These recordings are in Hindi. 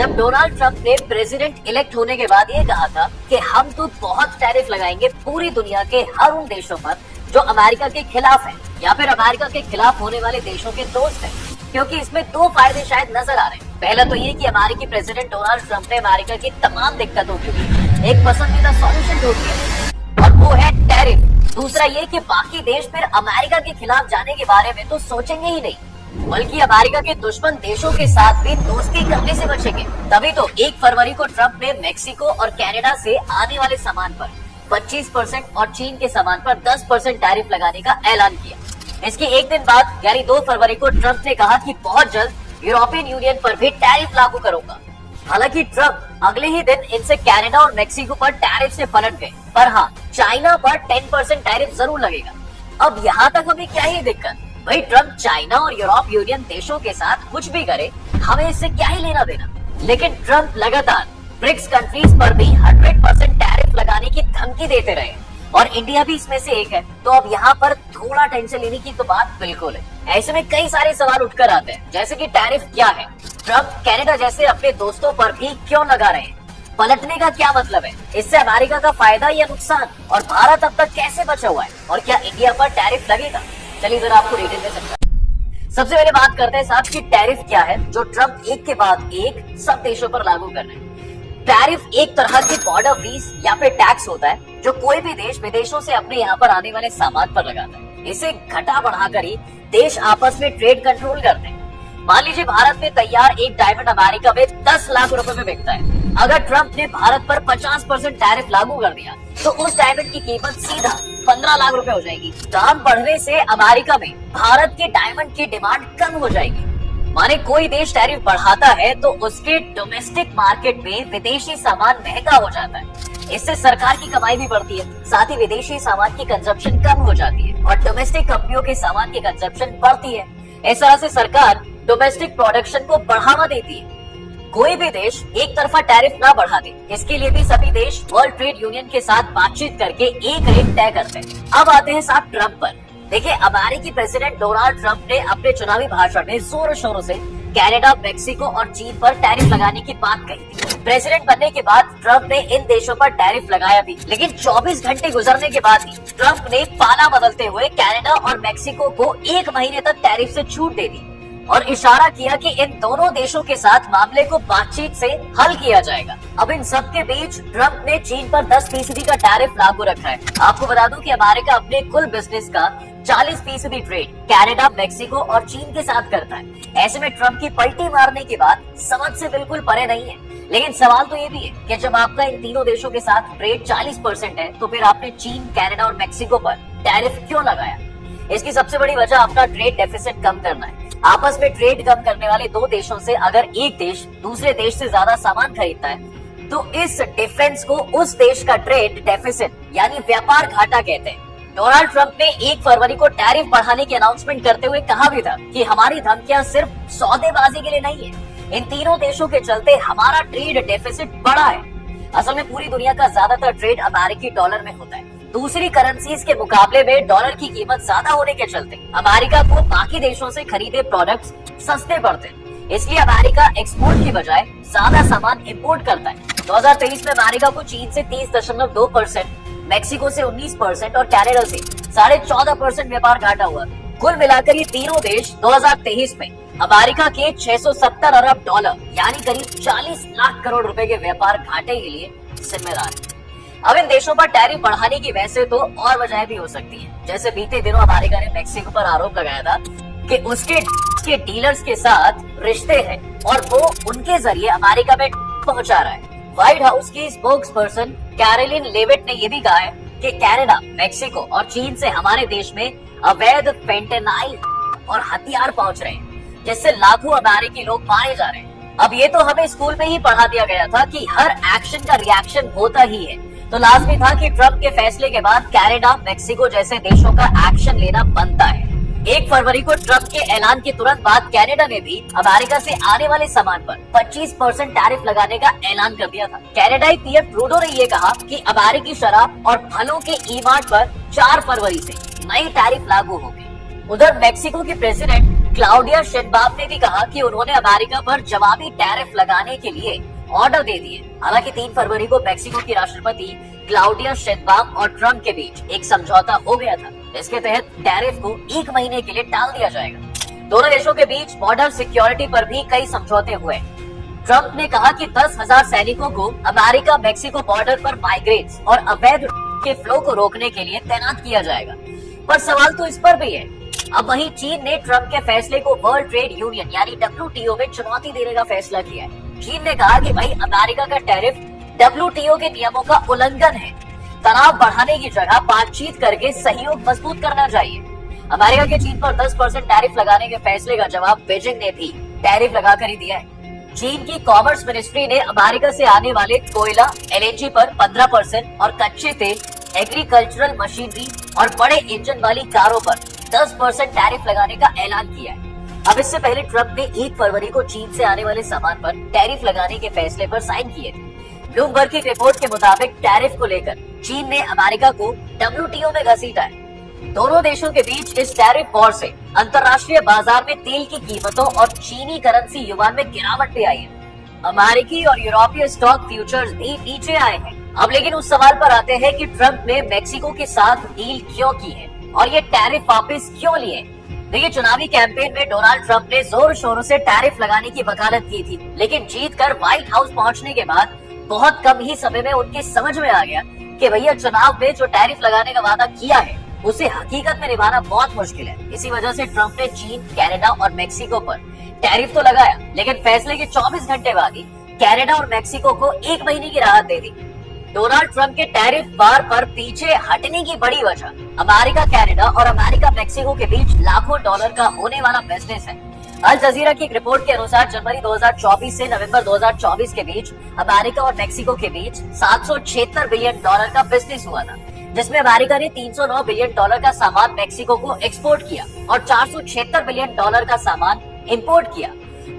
जब डोनाल्ड ट्रंप ने प्रेसिडेंट इलेक्ट होने के बाद ये कहा था कि हम तो बहुत टैरिफ लगाएंगे पूरी दुनिया के हर उन देशों पर जो अमेरिका के खिलाफ है या फिर अमेरिका के खिलाफ होने वाले देशों के दोस्त हैं, क्योंकि इसमें दो फायदे शायद नजर आ रहे हैं। पहला तो ये कि अमेरिकी प्रेसिडेंट डोनाल्ड ट्रंप ने अमेरिका की तमाम दिक्कतों के लिए एक पसंदीदा सॉल्यूशन ढूंढ लिया और वो है टैरिफ। दूसरा ये कि बाकी देश फिर अमेरिका के खिलाफ जाने के बारे में तो सोचेंगे ही नहीं, बल्कि अमेरिका के दुश्मन देशों के साथ भी दोस्ती करने से बचेंगे। तभी तो 1 फरवरी को ट्रंप ने मेक्सिको और कनाडा से आने वाले सामान पर 25% और चीन के सामान पर 10% टैरिफ लगाने का ऐलान किया। इसके एक दिन बाद यानी 2 फरवरी को ट्रंप ने कहा कि बहुत जल्द यूरोपियन यूनियन पर भी टैरिफ लागू करूंगा। हालांकि ट्रंप अगले ही दिन इनसे कनाडा और मेक्सिको पर टैरिफ से पलट गए, पर हाँ, चाइना पर 10% टैरिफ जरूर लगेगा। अब यहाँ तक हमें क्या ही दिक्कत, भाई ट्रंप चाइना और यूरोप यूनियन देशों के साथ कुछ भी करे, हमें इससे क्या ही लेना देना। लेकिन ट्रंप लगातार ब्रिक्स कंट्रीज पर भी 100% टैरिफ लगाने की धमकी देते रहे और इंडिया भी इसमें से एक है, तो अब यहाँ पर थोड़ा टेंशन लेने की तो बात बिल्कुल है। ऐसे में कई सारे सवाल उठकर आते हैं, जैसे कि टैरिफ क्या है, ट्रंप कनाडा जैसे अपने दोस्तों पर भी क्यों लगा रहे हैं, पलटने का क्या मतलब है, इससे अमेरिका का फायदा या नुकसान, और भारत अब तक कैसे बचा हुआ है, और क्या इंडिया पर टैरिफ लगेगा। चलिए जरा आपको डिटेल दे सकता है। सबसे पहले बात करते हैं साहब कि टैरिफ क्या है जो ट्रंप एक के बाद एक सब देशों पर लागू कर रहे हैं। टैरिफ एक तरह की बॉर्डर फीस या फिर टैक्स होता है जो कोई भी देश विदेशों से अपने यहाँ पर आने वाले सामान पर लगाता है। इसे घटा बढ़ाकर ही देश आपस में ट्रेड कंट्रोल करते हैं। मान लीजिए भारत में तैयार एक डायमंड अमेरिका में 10 लाख रुपए में बिकता है। अगर ट्रंप ने भारत पर 50% टैरिफ लागू कर दिया तो उस डायमंड की कीमत सीधा 15 लाख रुपए हो जाएगी। दाम बढ़ने से अमेरिका में भारत के डायमंड की डिमांड कम हो जाएगी। माने कोई देश टैरिफ बढ़ाता है तो उसके डोमेस्टिक मार्केट में विदेशी सामान महंगा हो जाता है। इससे सरकार की कमाई भी बढ़ती है, साथ ही विदेशी सामान की कंजप्शन कम हो जाती है और डोमेस्टिक कंपनियों के सामान की कंजप्शन बढ़ती है। इस तरह से सरकार डोमेस्टिक प्रोडक्शन को बढ़ावा देती है। कोई भी देश एक तरफा टैरिफ ना बढ़ा दे, इसके लिए भी सभी देश वर्ल्ड ट्रेड यूनियन के साथ बातचीत करके एक रेट तय करते हैं। अब आते हैं साहब ट्रंप पर। देखिए, अमेरिकी प्रेसिडेंट डोनाल्ड ट्रंप ने अपने चुनावी भाषण में जोरों शोरों से कनाडा, मेक्सिको और चीन पर टैरिफ लगाने की बात कही थी। प्रेसिडेंट बनने के बाद ट्रंप ने इन देशों पर टैरिफ लगाया भी, लेकिन 24 घंटे गुजरने के बाद ही ट्रंप ने पाला बदलते हुए कनाडा और मेक्सिको को 1 महीने तक टैरिफ से छूट दे दी और इशारा किया कि इन दोनों देशों के साथ मामले को बातचीत से हल किया जाएगा। अब इन सब के बीच ट्रंप ने चीन पर 10% का टैरिफ लागू रखा है। आपको बता दूं कि अमेरिका अपने कुल बिजनेस का 40% ट्रेड कनाडा, मेक्सिको और चीन के साथ करता है। ऐसे में ट्रंप की पलटी मारने की बात समझ से बिल्कुल परे नहीं है। लेकिन सवाल तो ये भी है कि जब आपका इन तीनों देशों के साथ ट्रेड 40% है तो फिर आपने चीन, कनाडा और मेक्सिको पर टैरिफ क्यों लगाया। इसकी सबसे बड़ी वजह अपना ट्रेड डेफिसिट कम करना है। आपस में ट्रेड कम करने वाले दो देशों से अगर एक देश दूसरे देश से ज्यादा सामान खरीदता है तो इस डिफरेंस को उस देश का ट्रेड डेफिसिट यानी व्यापार घाटा कहते हैं। डोनाल्ड ट्रंप ने 1 फरवरी को टैरिफ बढ़ाने की अनाउंसमेंट करते हुए कहा भी था कि हमारी धमकियां सिर्फ सौदेबाजी के लिए नहीं है, इन तीनों देशों के चलते हमारा ट्रेड डेफिसिट बढ़ा है। असल में पूरी दुनिया का ज्यादातर ट्रेड अमेरिकी डॉलर में होता है। दूसरी करेंसीज के मुकाबले में डॉलर की कीमत ज्यादा होने के चलते अमेरिका को बाकी देशों से खरीदे प्रोडक्ट्स सस्ते पड़ते हैं। इसलिए अमेरिका एक्सपोर्ट की बजाय ज्यादा सामान इंपोर्ट करता है। 2023 में अमेरिका को चीन से 30.2%, मेक्सिको से 19% और कनाडा से 14.5% व्यापार घाटा हुआ। कुल मिलाकर ये तीनों देश 2023 में अमेरिका के 670 अरब डॉलर यानी करीब 40 लाख करोड़ रुपए के व्यापार घाटे के लिए जिम्मेदार है। अब इन देशों पर टैरिफ बढ़ाने की वैसे तो और वजह भी हो सकती है। जैसे बीते दिनों अमेरिका ने मेक्सिको पर आरोप लगाया था कि उसके डीलर्स के साथ रिश्ते हैं और वो उनके जरिए अमेरिका में पहुंचा रहा है। व्हाइट हाउस की स्पोक्स पर्सन कैरोलिन लेविट ने यह भी कहा है कि कनाडा, मेक्सिको और चीन से हमारे देश में अवैध फेंटेनाइल और हथियार पहुंच रहे हैं, जिससे लाखों अमेरिकी लोग मारे जा रहे हैं। अब ये तो हमें स्कूल में ही पढ़ा दिया गया था कि हर एक्शन का रिएक्शन होता ही है, तो लाजमी था कि ट्रंप के फैसले के बाद कनाडा, मेक्सिको जैसे देशों का एक्शन लेना बनता है। 1 फरवरी को ट्रंप के ऐलान के तुरंत बाद कनाडा ने भी अमेरिका से आने वाले सामान पर 25% टैरिफ लगाने का ऐलान कर दिया था। कनाडाई पीएम ट्रूडो ने ये कहा कि अमेरिकी शराब और फलों के ई-मार्ट पर 4 फरवरी से नई टैरिफ लागू होगी। उधर मेक्सिको के प्रेसिडेंट क्लाउडिया शेनबाम ने भी कहा कि उन्होंने अमेरिका पर जवाबी टैरिफ लगाने के लिए ऑर्डर दे दिए। हालांकि 3 फरवरी को मेक्सिको की राष्ट्रपति क्लाउडिया शेनबाम और ट्रम्प के बीच एक समझौता हो गया था। इसके तहत टैरिफ को 1 महीने के लिए टाल दिया जाएगा। दोनों देशों के बीच बॉर्डर सिक्योरिटी पर भी कई समझौते हुए। ट्रम्प ने कहा कि 10,000 सैनिकों को अमेरिका मेक्सिको बॉर्डर पर माइग्रेट्स और अवैध के फ्लो को रोकने के लिए तैनात किया जाएगा। पर सवाल तो इस पर भी है। अब वहीं चीन ने ट्रम्प के फैसले को वर्ल्ड ट्रेड यूनियन यानी WTO में चुनौती देने का फैसला किया है। चीन ने कहा कि भाई अमेरिका का टैरिफ WTO के नियमों का उल्लंघन है। तनाव बढ़ाने की जगह बातचीत करके सहयोग मजबूत करना चाहिए। अमेरिका के चीन पर 10% टैरिफ लगाने के फैसले का जवाब बीजिंग ने भी टैरिफ लगाकर ही दिया है। चीन की कॉमर्स मिनिस्ट्री ने अमेरिका से आने वाले कोयला, LNG पर 15% और कच्चे तेल, एग्रीकल्चरल मशीनरी और बड़े इंजन वाली कारों पर 10% टैरिफ लगाने का ऐलान किया है। अब इससे पहले ट्रम्प ने 1 फरवरी को चीन से आने वाले सामान पर टैरिफ लगाने के फैसले पर साइन किए थे। ब्लूमबर्ग की रिपोर्ट के मुताबिक टैरिफ को लेकर चीन ने अमेरिका को WTO में घसीटा है। दोनों देशों के बीच इस टैरिफ वॉर से अंतर्राष्ट्रीय बाजार में तेल की कीमतों और चीनी करेंसी युआन में गिरावट भी आई है। अमेरिकी और यूरोपीय स्टॉक फ्यूचर्स भी नीचे आए हैं। अब लेकिन उस सवाल पर आते हैं कि ट्रम्प ने मेक्सिको के साथ डील क्यों की है और ये टैरिफ वापस क्यों लिए। देखिए, चुनावी कैंपेन में डोनाल्ड ट्रम्प ने जोर शोरों से टैरिफ लगाने की वकालत की थी, लेकिन जीतकर व्हाइट हाउस पहुंचने के बाद बहुत कम ही समय में उनके समझ में आ गया कि भैया चुनाव में जो टैरिफ लगाने का वादा किया है उसे हकीकत में निभाना बहुत मुश्किल है। इसी वजह से ट्रम्प ने चीन, कनाडा और मेक्सिको पर टैरिफ तो लगाया, लेकिन फैसले के 24 घंटे बाद ही कनाडा और मेक्सिको को 1 महीने की राहत दे दी। डोनाल्ड ट्रम्प के टैरिफ वार पर पीछे हटने की बड़ी वजह अमेरिका, कनाडा और अमेरिका मेक्सिको के बीच लाखों डॉलर का होने वाला बिजनेस है। अल जजीरा की एक रिपोर्ट के अनुसार जनवरी 2024 से नवंबर 2024 के बीच अमेरिका और मेक्सिको के बीच 776 बिलियन डॉलर का बिजनेस हुआ था, जिसमें अमेरिका ने 309 बिलियन डॉलर का सामान मेक्सिको को एक्सपोर्ट किया और 476 बिलियन डॉलर का सामान इंपोर्ट किया।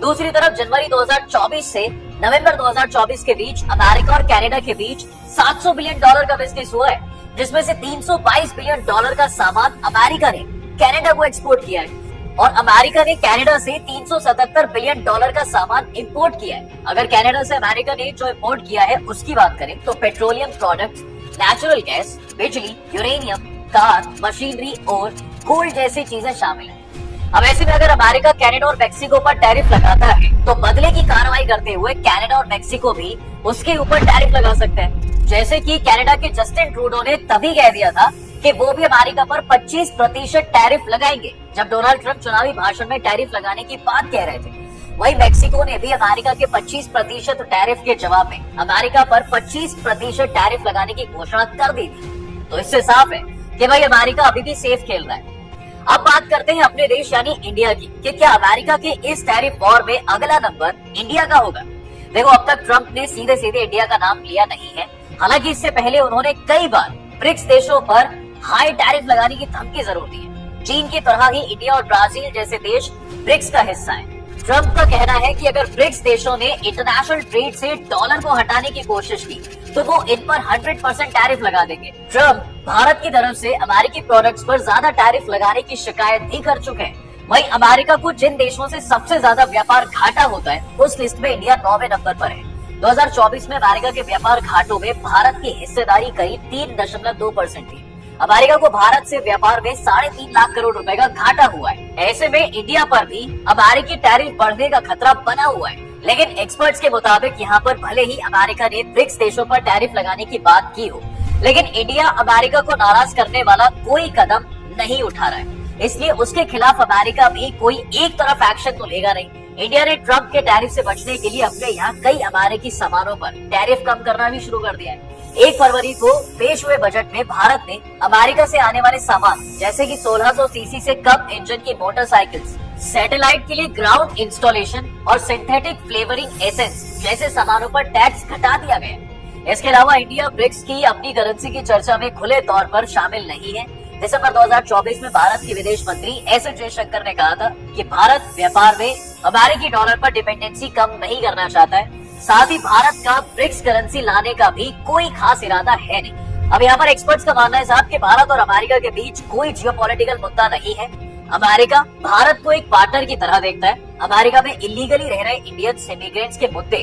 दूसरी तरफ जनवरी 2024 से नवंबर 2024 के बीच अमेरिका और कनाडा के बीच 700 बिलियन डॉलर का बिजनेस हुआ है, जिसमें से 322 बिलियन डॉलर का सामान अमेरिका ने कनाडा को एक्सपोर्ट किया है और अमेरिका ने कनाडा से 377 बिलियन डॉलर का सामान इंपोर्ट किया है। अगर कनाडा से अमेरिका ने जो इंपोर्ट किया है उसकी बात करें तो पेट्रोलियम प्रोडक्ट्स, नेचुरल गैस, बिजली, यूरेनियम, कार, मशीनरी और गोल्ड जैसी चीजें शामिल हैं। अब ऐसे में अगर अमेरिका, कनाडा और मेक्सिको पर टैरिफ लगाता है तो बदले की कार्रवाई करते हुए कनाडा और मेक्सिको भी उसके ऊपर टैरिफ लगा सकते हैं। जैसे कि कनाडा के जस्टिन ट्रूडो ने तभी कह दिया था कि वो भी अमेरिका पर 25% टैरिफ लगाएंगे जब डोनाल्ड ट्रम्प चुनावी भाषण में टैरिफ लगाने की बात कह रहे थे। वहीं मेक्सिको ने भी अमेरिका के 25% टैरिफ के जवाब में अमेरिका पर 25% टैरिफ लगाने की घोषणा कर दी थी। तो इससे साफ है कि भाई अमेरिका अभी भी सेफ खेल रहा है। अब बात करते हैं अपने देश यानी इंडिया की कि क्या अमेरिका के इस टैरिफ वॉर में अगला नंबर इंडिया का होगा। देखो, अब तक ट्रम्प ने सीधे सीधे इंडिया का नाम लिया नहीं है। हालांकि इससे पहले उन्होंने कई बार ब्रिक्स देशों पर हाई टैरिफ लगाने की धमकी जरूर दी है। चीन की तरह ही इंडिया और ब्राजील जैसे देश ब्रिक्स का हिस्सा है। ट्रम्प का कहना है कि अगर ब्रिक्स देशों ने इंटरनेशनल ट्रेड से डॉलर को हटाने की कोशिश की तो वो इन पर 100% टैरिफ लगा देंगे। ट्रम्प भारत की तरफ से अमेरिकी प्रोडक्ट्स पर ज्यादा टैरिफ लगाने की शिकायत भी कर चुके हैं। वहीं अमेरिका को जिन देशों से सबसे ज्यादा व्यापार घाटा होता है उस लिस्ट में इंडिया 9वें नंबर पर है। 2024 में अमेरिका के व्यापार घाटों में भारत की हिस्सेदारी करीब 3.2% थी। अमेरिका को भारत से व्यापार में 3.5 लाख करोड़ रुपए का घाटा हुआ है। ऐसे में इंडिया पर भी अमेरिकी टैरिफ बढ़ने का खतरा बना हुआ है। लेकिन एक्सपर्ट्स के मुताबिक यहाँ पर भले ही अमेरिका ने ब्रिक्स देशों पर टैरिफ लगाने की बात की हो, लेकिन इंडिया अमेरिका को नाराज करने वाला कोई कदम नहीं उठा रहा है। इसलिए उसके खिलाफ अमेरिका भी कोई एक तरफ एक्शन तो लेगा नहीं। इंडिया ने ट्रम्प के टैरिफ से बचने के लिए अपने यहाँ कई अमेरिकी सामानों पर टैरिफ कम करना भी शुरू कर दिया है। 1 फरवरी को पेश हुए बजट में भारत ने अमेरिका से आने वाले सामान जैसे कि 1600 सीसी से कम इंजन की मोटरसाइकिल्स, सैटेलाइट के लिए ग्राउंड इंस्टॉलेशन और सिंथेटिक फ्लेवरिंग एसेंस जैसे सामानों पर टैक्स घटा दिया गया। इसके अलावा इंडिया ब्रिक्स की अपनी करेंसी की चर्चा में खुले तौर पर शामिल नहीं है। दिसंबर 2024 में भारत के विदेश मंत्री एस जयशंकर ने कहा था कि भारत व्यापार में अमेरिकी डॉलर पर डिपेंडेंसी कम नहीं करना चाहता है। साथ ही भारत का ब्रिक्स करेंसी लाने का भी कोई खास इरादा है नहीं। अब यहाँ पर एक्सपर्ट्स का मानना है साहब कि भारत और अमेरिका के बीच कोई जियोपॉलिटिकल मुद्दा नहीं है। अमेरिका भारत को एक पार्टनर की तरह देखता है। अमेरिका में इलीगली रह रहे इंडियंस इमिग्रेंट्स के मुद्दे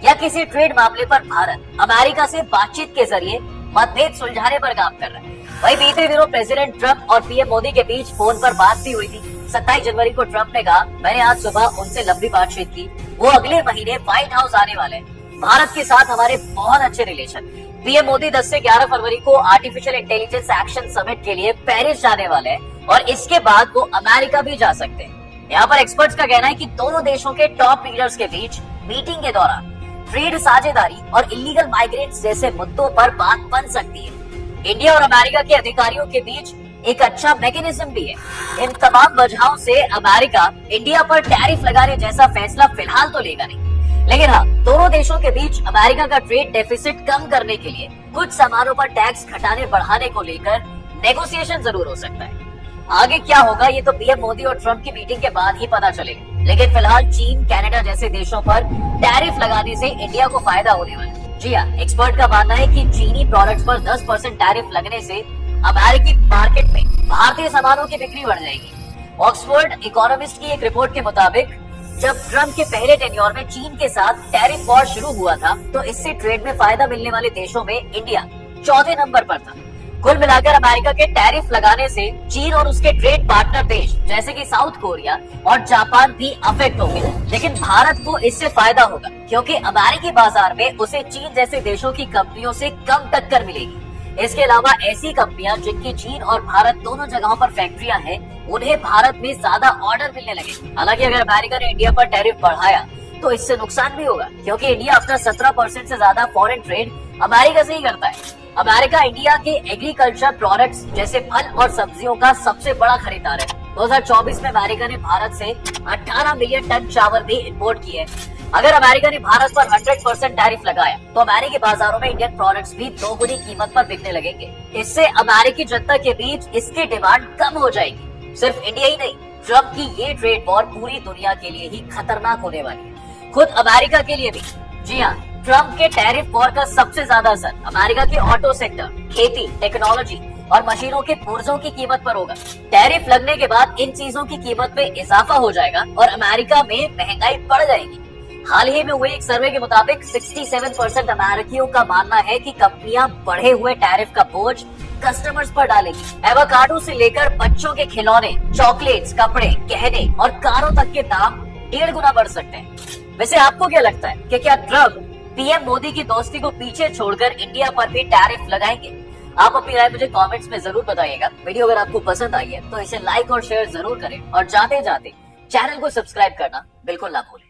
या किसी ट्रेड मामले पर भारत अमेरिका से बातचीत के जरिए मतभेद सुलझाने पर काम कर रहा है। वही बीते दिनों प्रेसिडेंट ट्रंप और पीएम मोदी के बीच फोन पर बात भी हुई थी। 27 जनवरी को ट्रंप ने कहा, मैंने आज सुबह उनसे लंबी बातचीत की, वो अगले महीने व्हाइट हाउस आने वाले हैं। भारत के साथ हमारे बहुत अच्छे रिलेशन। पीएम मोदी 10 से 11 फरवरी को आर्टिफिशियल इंटेलिजेंस एक्शन समिट के लिए पेरिस जाने वाले हैं और इसके बाद वो अमेरिका भी जा सकते हैं। यहाँ पर एक्सपर्ट्स का कहना है कि दोनों देशों के टॉप लीडर्स के बीच मीटिंग के दौरान ट्रेड साझेदारी और इलीगल माइग्रेंट्स जैसे मुद्दों पर बात बन सकती है। इंडिया और अमेरिका के अधिकारियों के बीच एक अच्छा मैकेनिज्म भी है। इन तमाम वजहों से अमेरिका इंडिया पर टैरिफ लगाने जैसा फैसला फिलहाल तो लेगा नहीं, लेकिन हाँ, दोनों देशों के बीच अमेरिका का ट्रेड डेफिसिट कम करने के लिए कुछ सामानों पर टैक्स घटाने बढ़ाने को लेकर नेगोशिएशन जरूर हो सकता है। आगे क्या होगा ये तो पीएम मोदी और ट्रंप की मीटिंग के बाद ही पता चलेगा, लेकिन फिलहाल चीन, कनाडा जैसे देशों पर टैरिफ लगाने से इंडिया को फायदा होने वाला है। जी हाँ, एक्सपर्ट का मानना है कि चीनी प्रोडक्ट्स पर 10% टैरिफ लगने से अमेरिकी मार्केट में भारतीय सामानों की बिक्री बढ़ जाएगी। ऑक्सफोर्ड इकोनॉमिस्ट की एक रिपोर्ट के मुताबिक जब ट्रंप के पहले टेन्योर में चीन के साथ टैरिफ वॉर शुरू हुआ था तो इससे ट्रेड में फायदा मिलने वाले देशों में इंडिया चौथे नंबर पर था। कुल मिलाकर अमेरिका के टैरिफ लगाने से चीन और उसके ट्रेड पार्टनर देश जैसे कि साउथ कोरिया और जापान भी अफेक्ट होंगे, लेकिन भारत को इससे फायदा होगा क्योंकि अमेरिकी बाजार में उसे चीन जैसे देशों की कंपनियों से कम टक्कर मिलेगी। इसके अलावा ऐसी कंपनियां जिनकी चीन और भारत दोनों जगहों पर फैक्ट्रियां हैं, उन्हें भारत में ज्यादा ऑर्डर मिलने लगे। हालांकि अगर अमेरिका ने इंडिया पर टैरिफ बढ़ाया तो इससे नुकसान भी होगा क्योंकि इंडिया अपना 17% से ज्यादा फॉरेन ट्रेड अमेरिका से ही करता है। अमेरिका इंडिया के एग्रीकल्चर प्रोडक्ट्स जैसे फल और सब्जियों का सबसे बड़ा खरीदार है। 2024 में अमेरिका ने भारत से 18 मिलियन टन चावल भी इम्पोर्ट किए। अगर अमेरिका ने भारत पर 100% टैरिफ लगाया तो अमेरिकी बाजारों में इंडियन प्रोडक्ट्स भी दोगुनी कीमत पर बिकने लगेंगे। इससे अमेरिकी जनता के बीच इसकी डिमांड कम हो जाएगी। सिर्फ इंडिया ही नहीं, ट्रंप की ये ट्रेड वॉर पूरी दुनिया के लिए ही खतरनाक होने वाली है, खुद अमेरिका के लिए भी। जी हाँ, ट्रंप के टैरिफ वॉर का सबसे ज्यादा असर अमेरिका के ऑटो सेक्टर, खेती, टेक्नोलॉजी और मशीनों के पुर्जों की कीमत पर होगा। टैरिफ लगने के बाद इन चीजों की कीमत में इजाफा हो जाएगा और अमेरिका में महंगाई बढ़ जाएगी। हाल ही में हुए एक सर्वे के मुताबिक 67% अमेरिकियों का मानना है कि कंपनियां बढ़े हुए टैरिफ का बोझ कस्टमर्स पर डालेगी। एवोकाडो से लेकर बच्चों के खिलौने, चॉकलेट्स, कपड़े, गहने और कारों तक के दाम 1.5 गुना बढ़ सकते हैं। वैसे आपको क्या लगता है कि क्या ट्रंप पीएम मोदी की दोस्ती को पीछे छोड़कर इंडिया पर भी टैरिफ लगाएंगे? आप अपनी राय मुझे कमेंट्स में जरूर बताइएगा। वीडियो अगर आपको पसंद आई है तो इसे लाइक और शेयर जरूर करें और जाते जाते चैनल को सब्सक्राइब करना बिल्कुल ना भूलें।